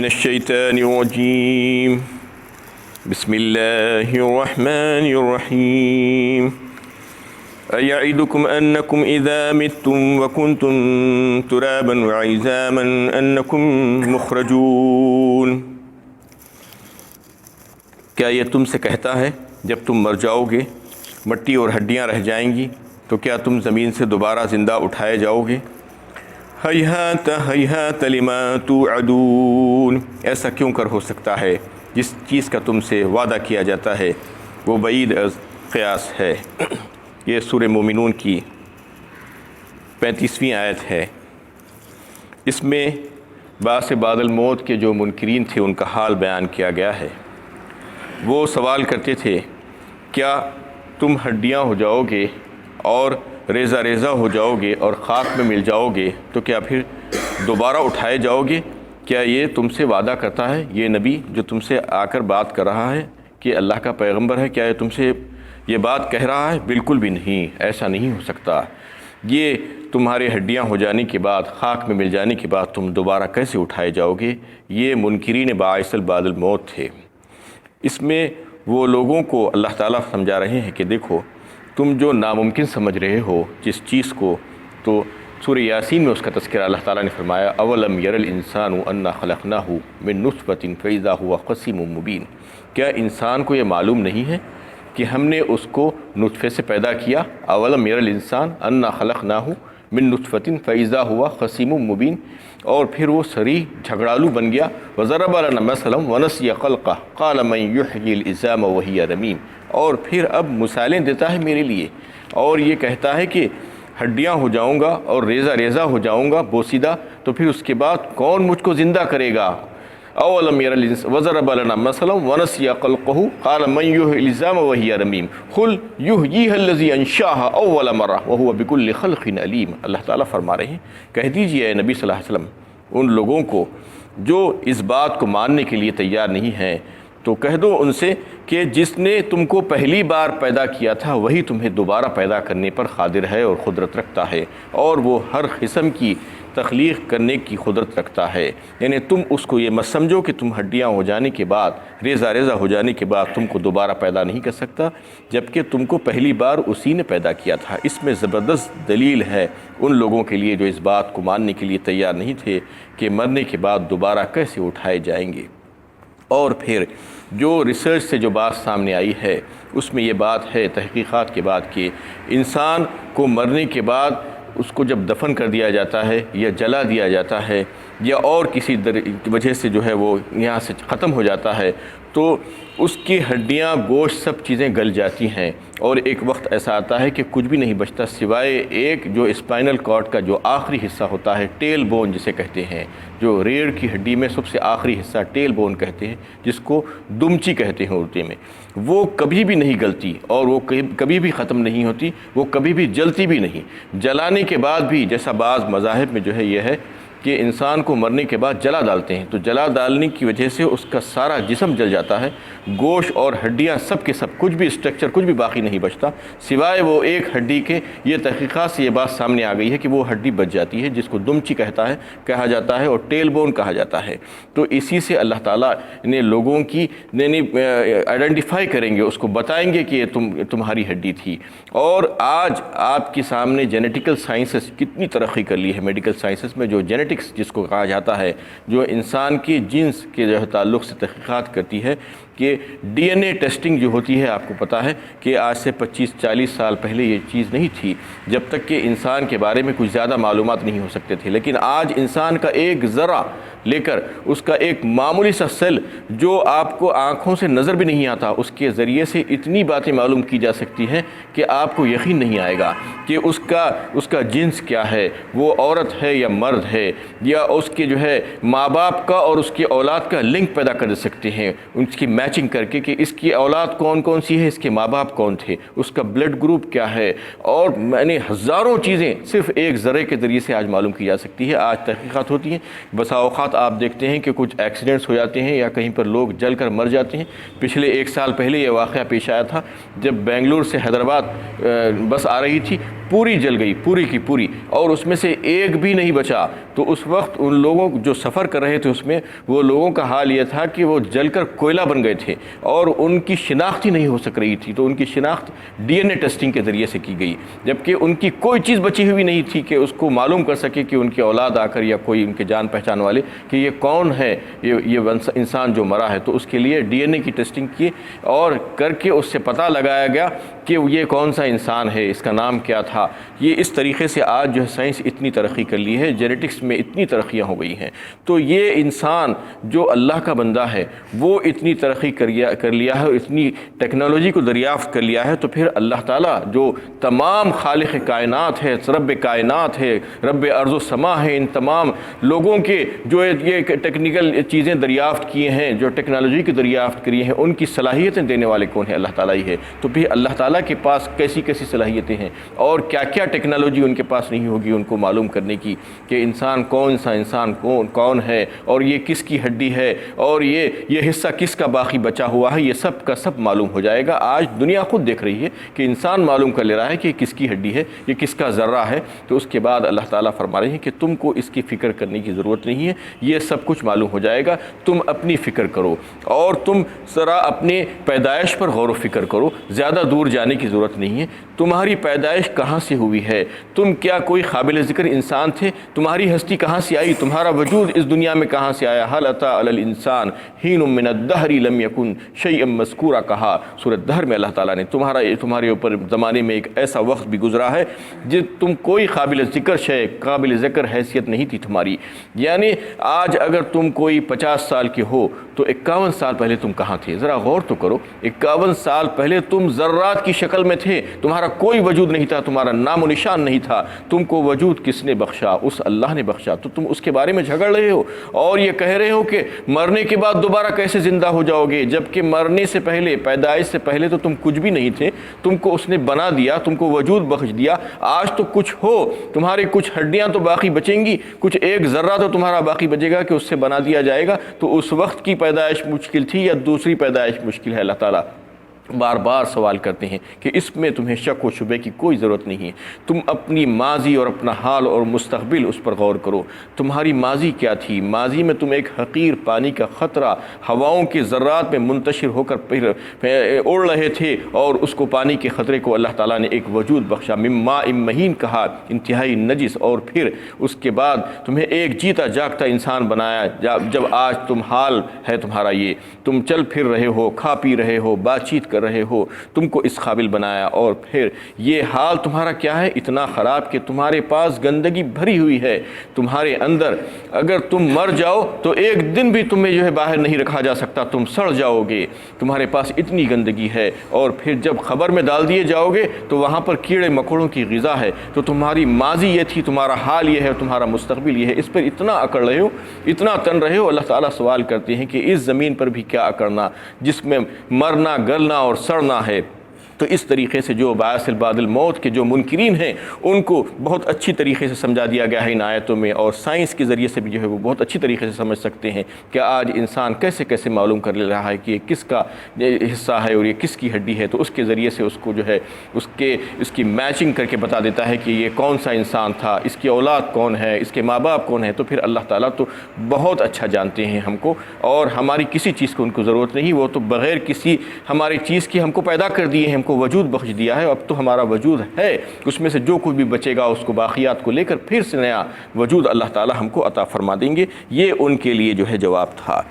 من الشيطان الرجيم بسم الله الرحمن الرحيم أيعدكم أنكم إذا متم وكنتم ترابا وعظاما أنكم مخرجون۔ کیا یہ تم سے کہتا ہے جب تم مر جاؤ گے، مٹی اور ہڈیاں رہ جائیں گی، تو کیا تم زمین سے دوبارہ زندہ اٹھائے جاؤ گے؟ ہیہات ہیہات لما توعدون، ایسا کیوں کر ہو سکتا ہے جس چیز کا تم سے وعدہ کیا جاتا ہے وہ بعید از قیاس ہے۔ یہ سورہ مومنون کی 35ویں آیت ہے۔ اس میں بعث بعد الموت کے جو منکرین تھے ان کا حال بیان کیا گیا ہے۔ وہ سوال کرتے تھے کیا تم ہڈیاں ہو جاؤ گے اور ریزہ ریزہ ہو جاؤ گے اور خاک میں مل جاؤ گے تو کیا پھر دوبارہ اٹھائے جاؤ گے؟ کیا یہ تم سے وعدہ کرتا ہے یہ نبی جو تم سے آ کر بات کر رہا ہے کہ اللہ کا پیغمبر ہے؟ کیا یہ تم سے یہ بات کہہ رہا ہے؟ بالکل بھی نہیں، ایسا نہیں ہو سکتا۔ یہ تمہارے ہڈیاں ہو جانے کے بعد، خاک میں مل جانے کے بعد تم دوبارہ کیسے اٹھائے جاؤ گے؟ یہ منکرین باعث بعد الموت تھے۔ اس میں وہ لوگوں کو اللہ تعالیٰ سمجھا رہے ہیں کہ دیکھو تم جو ناممکن سمجھ رہے ہو جس چیز کو، تو سورہ یاسین میں اس کا تذکرہ اللہ تعالیٰ نے فرمایا اولم یر الانسان انا خلقناہ من نطفۃ فاذا هو خصیم مبین۔ کیا انسان کو یہ معلوم نہیں ہے کہ ہم نے اس کو نطفے سے پیدا کیا؟ اولم یر الانسان انا خلقناہ من نطفۃ فاذا هو خصیم مبین، اور پھر وہ صریح جھگڑالو بن گیا۔ وضرب لنا مثلا ونسی خلقہ قال من یحیی العظام وہی رمیم، اور پھر اب مثالیں دیتا ہے میرے لیے اور یہ کہتا ہے کہ ہڈیاں ہو جاؤں گا اور ریزہ ریزہ ہو جاؤں گا بوسیدہ، تو پھر اس کے بعد کون مجھ کو زندہ کرے گا؟ اولم یر الانسان وضرب لنا مثلا ونسی خلقہ قال من یحیی العظام وہی رمیم قل یحییہا الذی انشأہا اول مرہ وہو بکل خلق علیم۔ اللہ تعالیٰ فرما رہے ہیں کہہ دیجئے اے نبی صلی اللہ علیہ وسلم ان لوگوں کو جو اس بات کو ماننے کے لیے تیار نہیں ہیں، تو کہہ دو ان سے کہ جس نے تم کو پہلی بار پیدا کیا تھا وہی تمہیں دوبارہ پیدا کرنے پر قادر ہے اور قدرت رکھتا ہے، اور وہ ہر قسم کی تخلیق کرنے کی قدرت رکھتا ہے۔ یعنی تم اس کو یہ مت سمجھو کہ تم ہڈیاں ہو جانے کے بعد، ریزہ ریزہ ہو جانے کے بعد تم کو دوبارہ پیدا نہیں کر سکتا، جبکہ تم کو پہلی بار اسی نے پیدا کیا تھا۔ اس میں زبردست دلیل ہے ان لوگوں کے لیے جو اس بات کو ماننے کے لیے تیار نہیں تھے کہ مرنے کے بعد دوبارہ کیسے اٹھائے جائیں گے۔ اور پھر جو ریسرچ سے جو بات سامنے آئی ہے اس میں یہ بات ہے تحقیقات کے بعد کہ انسان کو مرنے کے بعد اس کو جب دفن کر دیا جاتا ہے یا جلا دیا جاتا ہے یا اور کسی وجہ سے جو ہے وہ یہاں سے ختم ہو جاتا ہے، تو اس کی ہڈیاں گوشت سب چیزیں گل جاتی ہیں، اور ایک وقت ایسا آتا ہے کہ کچھ بھی نہیں بچتا سوائے ایک جو اسپائنل کارڈ کا جو آخری حصہ ہوتا ہے، ٹیل بون جسے کہتے ہیں، جو ریڑھ کی ہڈی میں سب سے آخری حصہ ٹیل بون کہتے ہیں، جس کو دمچی کہتے ہیں اردو میں، وہ کبھی بھی نہیں گلتی اور وہ کبھی بھی ختم نہیں ہوتی، وہ کبھی بھی جلتی بھی نہیں۔ جلانے کے بعد بھی جیسا بعض مذاہب میں جو ہے یہ ہے کہ انسان کو مرنے کے بعد جلا ڈالتے ہیں، تو جلا ڈالنے کی وجہ سے اس کا سارا جسم جل جاتا ہے، گوشت اور ہڈیاں سب کے سب، کچھ بھی اسٹرکچر کچھ بھی باقی نہیں بچتا سوائے وہ ایک ہڈی کے۔ یہ تحقیقات سے یہ بات سامنے آ گئی ہے کہ وہ ہڈی بچ جاتی ہے جس کو دمچی کہا جاتا ہے اور ٹیل بون کہا جاتا ہے۔ تو اسی سے اللہ تعالیٰ نے لوگوں کی آئیڈینٹیفائی کریں گے، اس کو بتائیں گے کہ یہ تمہاری ہڈی تھی۔ اور آج آپ کے سامنے جینیٹیکل سائنسز کتنی ترقی کر لی ہے، میڈیکل سائنسز میں جو جینیٹکس جس کو کہا جاتا ہے، جو انسان کی جنس کے جو تعلق سے تحقیقات کرتی ہے، کہ ڈی این اے ٹیسٹنگ جو ہوتی ہے، آپ کو پتہ ہے کہ آج سے 25-40 سال پہلے یہ چیز نہیں تھی، جب تک کہ انسان کے بارے میں کچھ زیادہ معلومات نہیں ہو سکتے تھے، لیکن آج انسان کا ایک ذرہ لے کر اس کا ایک معمولی سا سیل جو آپ کو آنکھوں سے نظر بھی نہیں آتا، اس کے ذریعے سے اتنی باتیں معلوم کی جا سکتی ہیں کہ آپ کو یقین نہیں آئے گا کہ اس کا جنس کیا ہے، وہ عورت ہے یا مرد ہے، یا اس کے جو ہے ماں باپ کا اور اس کی اولاد کا لنک پیدا کر سکتے ہیں، اس کی میچنگ کر کے کہ اس کی اولاد کون سی ہے، اس کے ماں باپ کون تھے، اس کا بلڈ گروپ کیا ہے، اور ہزاروں چیزیں صرف ایک ذرے کے ذریعے سے آج معلوم کی جا سکتی ہے۔ آج تحقیقات ہوتی ہیں، بسا اوقات آپ دیکھتے ہیں کہ کچھ ایکسیڈنٹس ہو جاتے ہیں یا کہیں پر لوگ جل کر مر جاتے ہیں۔ پچھلے 1 سال پہلے یہ واقعہ پیش آیا تھا جب بنگلور سے حیدرآباد بس آ رہی تھی، پوری جل گئی، پوری کی پوری، اور اس میں سے ایک بھی نہیں بچا، تو اس وقت ان لوگوں جو سفر کر رہے تھے اس میں، وہ لوگوں کا حال یہ تھا کہ وہ جل کر کوئلہ بن گئے تھے اور ان کی شناخت ہی نہیں ہو سک رہی تھی، تو ان کی شناخت ڈی این اے ٹیسٹنگ کے ذریعے سے کی گئی، جبکہ ان کی کوئی چیز بچی ہوئی نہیں تھی کہ اس کو معلوم کر سکے کہ ان کی اولاد آ کر یا کوئی ان کے جان پہچان والے کہ یہ کون ہے، یہ انسان جو مرا ہے۔ تو اس کے لیے ڈی این اے کی ٹیسٹنگ کی اور کر کے اس سے پتہ لگایا گیا کہ یہ کون سا انسان ہے، اس کا نام کیا تھا۔ یہ اس طریقے سے آج جو ہے سائنس اتنی ترقی کر لی ہے، جینیٹکس میں اتنی ترقیاں ہو گئی ہیں، تو یہ انسان جو اللہ کا بندہ ہے وہ اتنی ترقی کر لیا ہے، اتنی ٹیکنالوجی کو دریافت کر لیا ہے، تو پھر اللہ تعالیٰ جو تمام خالق کائنات ہے، رب کائنات ہے، رب ارض و سما ہے، ان تمام لوگوں کے جو یہ ٹیکنیکل چیزیں دریافت کیے ہیں، جو ٹیکنالوجی کی دریافت کری ہیں، ان کی صلاحیتیں دینے والے کون ہیں؟ اللہ تعالیٰ ہی ہے۔ تو پھر اللہ تعالیٰ کے پاس کیسی کیسی صلاحیتیں ہیں اور کیا کیا ٹیکنالوجی ان کے پاس نہیں ہوگی ان کو معلوم کرنے کی کہ انسان کون سا انسان کون ہے، اور یہ کس کی ہڈی ہے، اور یہ حصہ کس کا باقی بچا ہوا ہے، یہ سب کا سب معلوم ہو جائے گا۔ آج دنیا خود دیکھ رہی ہے کہ انسان معلوم کر لے رہا ہے کہ یہ کس کی ہڈی ہے، یہ کس کا ذرہ ہے، تو اس کے بعد اللہ تعالیٰ فرما رہے ہیں کہ تم کو اس کی فکر کرنے کی ضرورت نہیں ہے، یہ سب کچھ معلوم ہو جائے گا، تم اپنی فکر کرو اور تم ذرا اپنے پیدائش پر غور و فکر کرو، زیادہ دور جانے کی ضرورت نہیں ہے۔ تمہاری پیدائش کہاں سے ہوئی ہے؟ تم کیا کوئی قابل ذکر انسان تھے؟ تمہاری ہستی کہاں سے آئی؟ تمہارا وجود اس دنیا میں کہاں سے آیا؟ هل اتى على الانسان حين من الدهر لم يكن شيئا مذكورا کہا سورۃ دہر میں اللہ تعالیٰ نے تمہارے اوپر زمانے میں ایک ایسا وقت بھی گزرا ہے جب تم کوئی قابل ذکر حیثیت نہیں تھی تمہاری۔ یعنی آج اگر تم کوئی 50 سال کے ہو تو 51 سال پہلے تم کہاں تھے؟ ذرا غور تو کرو، 51 سال پہلے تم ذرات کی شکل میں تھے، تمہارا کوئی وجود نہیں تھا، تمہارا نام و نشان نہیں تھا، تم کو وجود کس نے بخشا؟ اس اللہ نے بخشا۔ تو تم اس کے بارے میں جھگڑ رہے ہو اور یہ کہہ رہے ہو کہ مرنے کے بعد دوبارہ کیسے زندہ ہو جاؤ گے، جبکہ مرنے سے پہلے، پیدائش سے پہلے تو تم کچھ بھی نہیں تھے، تم کو اس نے بنا دیا، تم کو وجود بخش دیا، آج تو کچھ ہو، تمہارے کچھ ہڈیاں تو باقی بچیں گی، کچھ ایک ذرہ تو تمہارا باقی بچے گا کہ اس سے بنا دیا جائے گا۔ تو اس وقت کی پیدائش مشکل تھی یا دوسری پیدائش مشکل ہے؟ اللہ تعالیٰ بار بار سوال کرتے ہیں کہ اس میں تمہیں شک و شبے کی کوئی ضرورت نہیں ہے، تم اپنی ماضی اور اپنا حال اور مستقبل اس پر غور کرو۔ تمہاری ماضی کیا تھی؟ ماضی میں تم ایک حقیر پانی کا قطرہ ہواؤں کے ذرات میں منتشر ہو کر پھر اڑ رہے تھے، اور اس کو پانی کے خطرے کو اللہ تعالیٰ نے ایک وجود بخشا، من ماء مہین کہا، انتہائی نجس، اور پھر اس کے بعد تمہیں ایک جیتا جاگتا انسان بنایا، جب آج تم حال ہے تمہارا یہ، تم چل پھر رہے ہو، کھا پی رہے ہو، بات چیت کر رہے ہو، تم کو اس قابل بنایا، اور پھر یہ حال تمہارا کیا ہے؟ اتنا خراب کہ تمہارے پاس گندگی بھری ہوئی ہے تمہارے اندر، اگر تم مر جاؤ تو ایک دن بھی تمہیں جو ہے باہر نہیں رکھا جا سکتا، تم سڑ جاؤ گے، تمہارے پاس اتنی گندگی ہے، اور پھر جب قبر میں ڈال دیے جاؤ گے تو وہاں پر کیڑے مکوڑوں کی غذا ہے۔ تو تمہاری ماضی یہ تھی، تمہارا حال یہ ہے، تمہارا مستقبل یہ ہے، اس پر اتنا اکڑ رہے ہو، اتنا تن رہے ہو۔ اللہ تعالیٰ سوال کرتے ہیں کہ اس زمین پر بھی کیا اکڑنا جس میں مرنا، گلنا اور سڑنا ہے۔ تو اس طریقے سے جو باعث بعد الموت کے جو منکرین ہیں ان کو بہت اچھی طریقے سے سمجھا دیا گیا ہے ان آیتوں میں، اور سائنس کے ذریعے سے بھی جو ہے وہ بہت اچھی طریقے سے سمجھ سکتے ہیں کہ آج انسان کیسے کیسے معلوم کر لے رہا ہے کہ یہ کس کا حصہ ہے اور یہ کس کی ہڈی ہے۔ تو اس کے ذریعے سے اس کو جو ہے اس کی میچنگ کر کے بتا دیتا ہے کہ یہ کون سا انسان تھا، اس کی اولاد کون ہے، اس کے ماں باپ کون ہے۔ تو پھر اللہ تعالیٰ تو بہت اچھا جانتے ہیں ہم کو، اور ہماری کسی چیز کو ان کو ضرورت نہیں، وہ تو بغیر کسی ہماری چیز کی ہم کو پیدا کر دیے ہیں، ہم کو وجود بخش دیا ہے، اب تو ہمارا وجود ہے، اس میں سے جو کچھ بھی بچے گا اس کو باقیات کو لے کر پھر سے نیا وجود اللہ تعالیٰ ہم کو عطا فرما دیں گے۔ یہ ان کے لیے جو ہے جواب تھا۔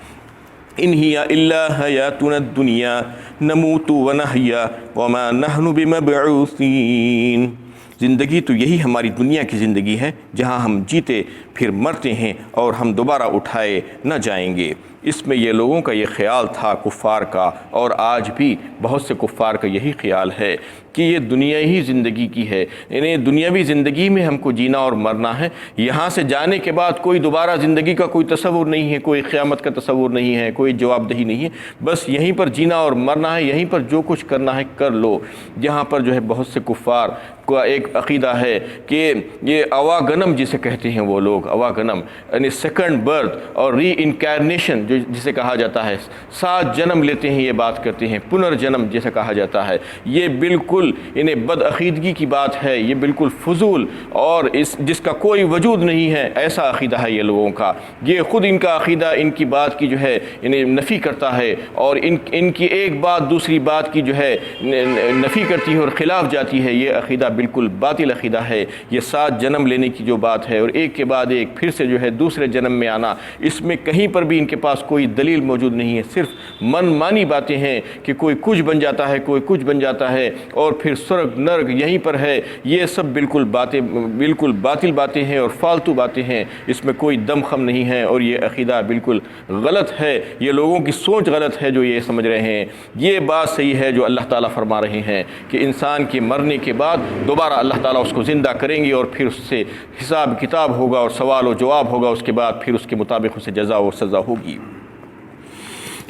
ان ہی الا حیاتنا الدنیا نموت ونحیا وما نحن بمبعوثین، زندگی تو یہی ہماری دنیا کی زندگی ہے جہاں ہم جیتے پھر مرتے ہیں اور ہم دوبارہ اٹھائے نہ جائیں گے۔ اس میں یہ لوگوں کا یہ خیال تھا کفار کا، اور آج بھی بہت سے کفار کا یہی خیال ہے کہ یہ دنیا ہی زندگی کی ہے، یعنی دنیاوی زندگی میں ہم کو جینا اور مرنا ہے، یہاں سے جانے کے بعد کوئی دوبارہ زندگی کا کوئی تصور نہیں ہے، کوئی قیامت کا تصور نہیں ہے، کوئی جواب دہی نہیں ہے، بس یہیں پر جینا اور مرنا ہے، یہیں پر جو کچھ کرنا ہے کر لو۔ جہاں پر جو ہے بہت سے کفار کا ایک عقیدہ ہے کہ یہ اواگنم جسے کہتے ہیں وہ لوگ، اواگنم یعنی سیکنڈ برتھ اور ری انکارنیشن جسے کہا جاتا ہے، 7 جنم لیتے ہیں، یہ بات کرتے ہیں، پنرجنم جیسے کہا جاتا ہے، یہ بالکل بالکل انہیں بدعقیدگی کی بات ہے، یہ بالکل فضول اور جس کا کوئی وجود نہیں ہے، ایسا عقیدہ ہے یہ لوگوں کا۔ یہ خود ان کا عقیدہ ان کی بات کی جو ہے انہیں نفی کرتا ہے، اور ان کی ایک بات دوسری بات کی جو ہے نفی کرتی ہے اور خلاف جاتی ہے۔ یہ عقیدہ بالکل باطل عقیدہ ہے۔ یہ 7 جنم لینے کی جو بات ہے اور ایک کے بعد ایک پھر سے جو ہے دوسرے جنم میں آنا، اس میں کہیں پر بھی ان کے پاس کوئی دلیل موجود نہیں ہے، صرف من مانی باتیں ہیں کہ کوئی کچھ بن جاتا ہے، کوئی کچھ بن جاتا ہے، اور پھر سرگ نرگ یہیں پر ہے۔ یہ سب بالکل باطل باتیں ہیں اور فالتو باتیں ہیں، اس میں کوئی دم خم نہیں ہے، اور یہ عقیدہ بالکل غلط ہے۔ یہ لوگوں کی سوچ غلط ہے جو یہ سمجھ رہے ہیں۔ یہ بات صحیح ہے جو اللہ تعالیٰ فرما رہے ہیں کہ انسان کے مرنے کے بعد دوبارہ اللہ تعالیٰ اس کو زندہ کریں گے، اور پھر اس سے حساب کتاب ہوگا اور سوال و جواب ہوگا، اس کے بعد پھر اس کے مطابق اسے جزا و سزا ہوگی۔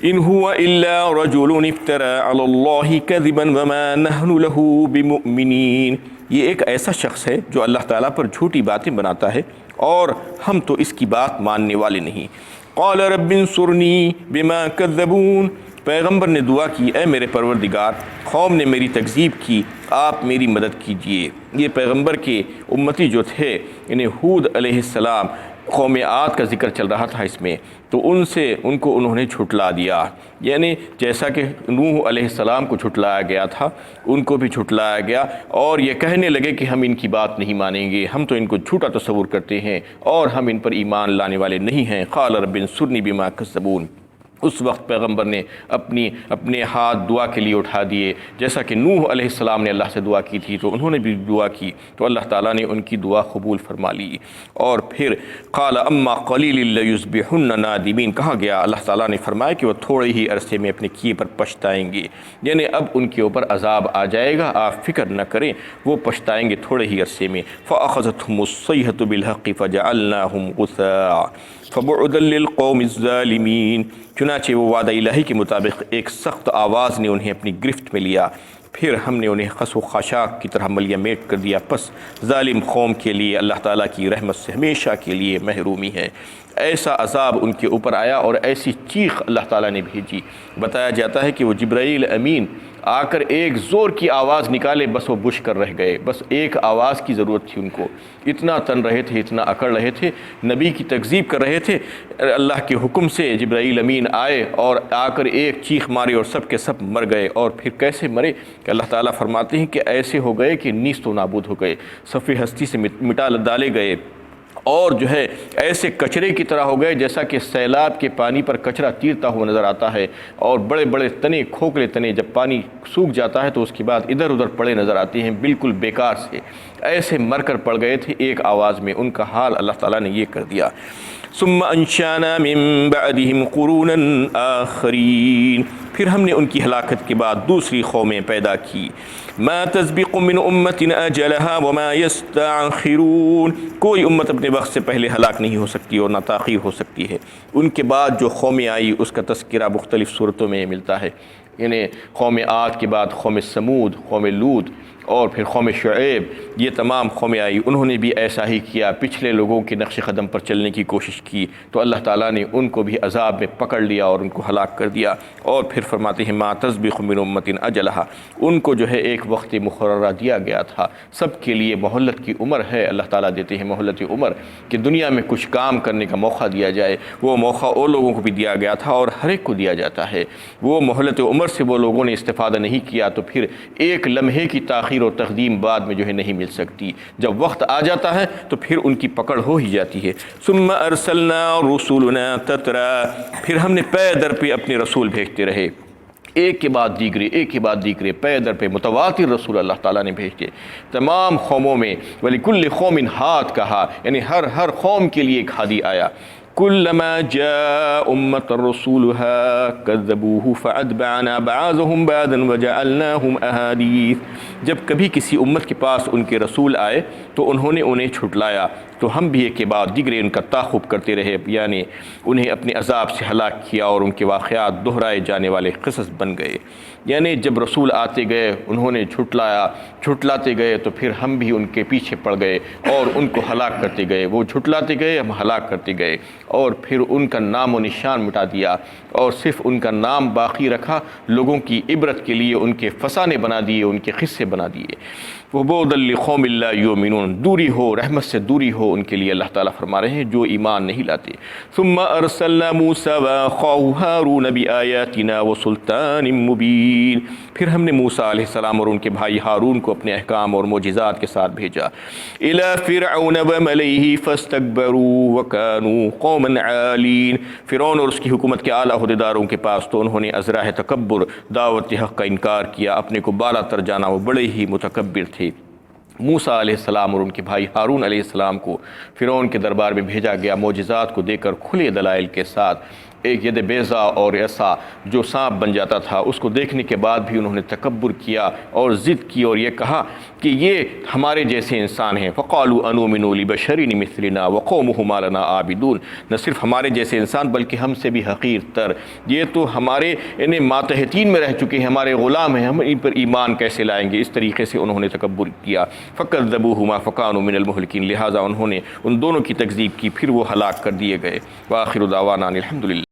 ان هو الا رجل افترى على الله كذبا وما نحن له بمؤمنين، یہ ایک ایسا شخص ہے جو اللہ تعالیٰ پر جھوٹی باتیں بناتا ہے اور ہم تو اس کی بات ماننے والے نہیں۔ قال رب انصرنی بما كذبون، پیغمبر نے دعا کی، اے میرے پروردگار، قوم نے میری تکذیب کی، آپ میری مدد کیجئے۔ یہ پیغمبر کے امتی جو تھے، انہیں ہود علیہ السلام، قوم عاد کا ذکر چل رہا تھا اس میں، تو ان کو انہوں نے جھٹلا دیا، یعنی جیسا کہ نوح علیہ السلام کو جھٹلایا گیا تھا، ان کو بھی جھٹلایا گیا، اور یہ کہنے لگے کہ ہم ان کی بات نہیں مانیں گے، ہم تو ان کو جھوٹا تصور کرتے ہیں اور ہم ان پر ایمان لانے والے نہیں ہیں۔ قال رب انصرنی بما کذبون، اس وقت پیغمبر نے اپنے ہاتھ دعا کے لیے اٹھا دیے، جیسا کہ نوح علیہ السلام نے اللہ سے دعا کی تھی تو انہوں نے بھی دعا کی، تو اللہ تعالیٰ نے ان کی دعا قبول فرما لی۔ اور پھر قال اما قلیل لیصبحن نادمین، کہا گیا اللہ تعالیٰ نے فرمایا کہ وہ تھوڑے ہی عرصے میں اپنے کیے پر پچھتائیں گے، یعنی اب ان کے اوپر عذاب آ جائے گا، آپ فکر نہ کریں، وہ پچھتائیں گے تھوڑے ہی عرصے میں۔ فأخذتهم الصیحة بالحق فجعلناهم غثاء فبعدا للقوم الظالمین، چنانچہ وہ وعدہ الہی کے مطابق ایک سخت آواز نے انہیں اپنی گرفت میں لیا، پھر ہم نے انہیں خس و خاشاک کی طرح ملیہ میٹ کر دیا۔ پس ظالم قوم کے لیے اللہ تعالیٰ کی رحمت سے ہمیشہ کے لیے محرومی ہے۔ ایسا عذاب ان کے اوپر آیا اور ایسی چیخ اللہ تعالیٰ نے بھیجی۔ بتایا جاتا ہے کہ وہ جبرائیل امین آ کر ایک زور کی آواز نکالے، بس وہ بش کر رہ گئے، بس ایک آواز کی ضرورت تھی ان کو، اتنا تن رہے تھے، اتنا اکڑ رہے تھے، نبی کی تکذیب کر رہے تھے۔ اللہ کے حکم سے جبرائیل امین آئے اور آ کر ایک چیخ ماری اور سب کے سب مر گئے۔ اور پھر کیسے مرے کہ اللہ تعالیٰ فرماتے ہیں کہ ایسے ہو گئے کہ نیست و نابود ہو گئے، صفِ ہستی سے مٹا ڈالے گئے، اور جو ہے ایسے کچرے کی طرح ہو گئے جیسا کہ سیلاب کے پانی پر کچرا تیرتا ہوا نظر آتا ہے، اور بڑے بڑے تنے، کھوکھلے تنے جب پانی سوکھ جاتا ہے تو اس کے بعد ادھر ادھر پڑے نظر آتے ہیں، بالکل بیکار سے ایسے مر کر پڑ گئے تھے ایک آواز میں۔ ان کا حال اللہ تعالیٰ نے یہ کر دیا۔ ثم انشانا من بعدهم قرونا آخرین، پھر ہم نے ان کی ہلاکت کے بعد دوسری قومیں پیدا کی۔ ما تسبق من امت اجلها وما یستأخرون، کوئی امت اپنے وقت سے پہلے ہلاک نہیں ہو سکتی اور نہ تاخیر ہو سکتی ہے۔ ان کے بعد جو قومیں آئی اس کا تذکرہ مختلف صورتوں میں ملتا ہے، یعنی قوم عاد کے بعد قوم سمود، قوم لوط، اور پھر قوم شعیب، یہ تمام قومیں آئی، انہوں نے بھی ایسا ہی کیا، پچھلے لوگوں کے نقش قدم پر چلنے کی کوشش کی، تو اللہ تعالیٰ نے ان کو بھی عذاب میں پکڑ لیا اور ان کو ہلاک کر دیا۔ اور پھر فرماتے ہیں ما تسبق من امت اجلها، ان کو جو ہے ایک وقت مقررہ دیا گیا تھا، سب کے لیے مہلت کی عمر ہے، اللہ تعالیٰ دیتے ہیں مہلت عمر کہ دنیا میں کچھ کام کرنے کا موقع دیا جائے، وہ موقع اور لوگوں کو بھی دیا گیا تھا اور ہر ایک کو دیا جاتا ہے۔ وہ مہلت عمر سے وہ لوگوں نے استفادہ نہیں کیا تو پھر ایک لمحے کی تاخیر اور تقدیم بعد میں جو ہے نہیں مل سکتی، جب وقت آ جاتا ہے تو پھر ان کی پکڑ ہو ہی جاتی ہے۔ ثم ارسلنا رسولنا تترا، پھر ہم نے پے در پہ اپنے رسول بھیجتے رہے، ایک کے بعد دیگرے، ایک کے بعد دیگرے، پے در پہ متواتر رسول اللہ تعالیٰ نے بھیجتے تمام قوموں میں۔ وَلِكُلِّ قَوْمٍ ہاد کہا، یعنی ہر قوم کے لیے ایک ہادی آیا۔ كلما جاء أمة رسولها كذبوه فأتبعنا بعضهم بعضا وجعلناهم أحاديث، جب کبھی کسی امت کے پاس ان کے رسول آئے تو انہوں نے انہیں چھٹلایا، تو ہم بھی ایک کے بعد دیگرے ان کا تعاقب کرتے رہے، یعنی انہیں اپنے عذاب سے ہلاک کیا اور ان کے واقعات دہرائے جانے والے قصص بن گئے۔ یعنی جب رسول آتے گئے انہوں نے جھٹلاتے گئے تو پھر ہم بھی ان کے پیچھے پڑ گئے اور ان کو ہلاک کرتے گئے، وہ جھٹلاتے گئے ہم ہلاک کرتے گئے، اور پھر ان کا نام و نشان مٹا دیا اور صرف ان کا نام باقی رکھا، لوگوں کی عبرت کے لیے ان کے فسانے بنا دیے، ان کے قصے بنا دیے۔ وَبُعْدًا لِقَوْمٍ لَا يُؤْمِنُونَ، دوری ہو، رحمت سے دوری ہو ان کے لیے، اللہ تعالیٰ فرما رہے ہیں جو ایمان نہیں لاتے۔ ثُمَّ أَرْسَلْنَا مُوسَىٰ وَأَخَاهُ هَارُونَ بِآيَاتِنَا وَسُلْطَانٍ مُّبِينٍ، پھر ہم نے موسیٰ علیہ السلام اور ان کے بھائی ہارون کو اپنے احکام اور معجزات کے ساتھ بھیجا۔ إِلَىٰ فِرْعَوْنَ وَمَلَئِهِ فَاسْتَكْبَرُوا وَكَانُوا قَوْمًا عَالِينَ، فرعون اور اس کی حکومت کے اعلیٰ عہدیداروں کے پاس تو انہوں نے ازراہ تکبر، دعوت حق کا انکار کیا، اپنے کو بالا تر جانا، وہ بڑے ہی متکبر تھے۔ موسیٰ علیہ السلام اور ان کے بھائی ہارون علیہ السلام کو فرعون کے دربار میں بھیجا گیا معجزات کو دے کر، کھلے دلائل کے ساتھ۔ ایک ید بیضا اور ایسا جو سانپ بن جاتا تھا، اس کو دیکھنے کے بعد بھی انہوں نے تکبر کیا اور ضد کی اور یہ کہا کہ یہ ہمارے جیسے انسان ہیں۔ فَقَالُوا أَنُؤْمِنُ لِبَشَرٍ مِثْلِنَا وَقَوْمُهُمَا لَنَا عَابِدُونَ، نہ صرف ہمارے جیسے انسان بلکہ ہم سے بھی حقیر تر، یہ تو ہمارے ماتحتین میں رہ چکے ہیں، ہمارے غلام ہیں، ہم ان پر ایمان کیسے لائیں گے؟ اس طریقے سے انہوں نے تکبر کیا۔ فَكَذَّبُوهُمَا فَكَانُوا مِنَ الْمُهْلِكِينَ، لہٰذا انہوں نے ان دونوں کی تکذیب کی، پھر وہ ہلاک کر دیے گئے۔ وآخر دعوانا الحمدللہ۔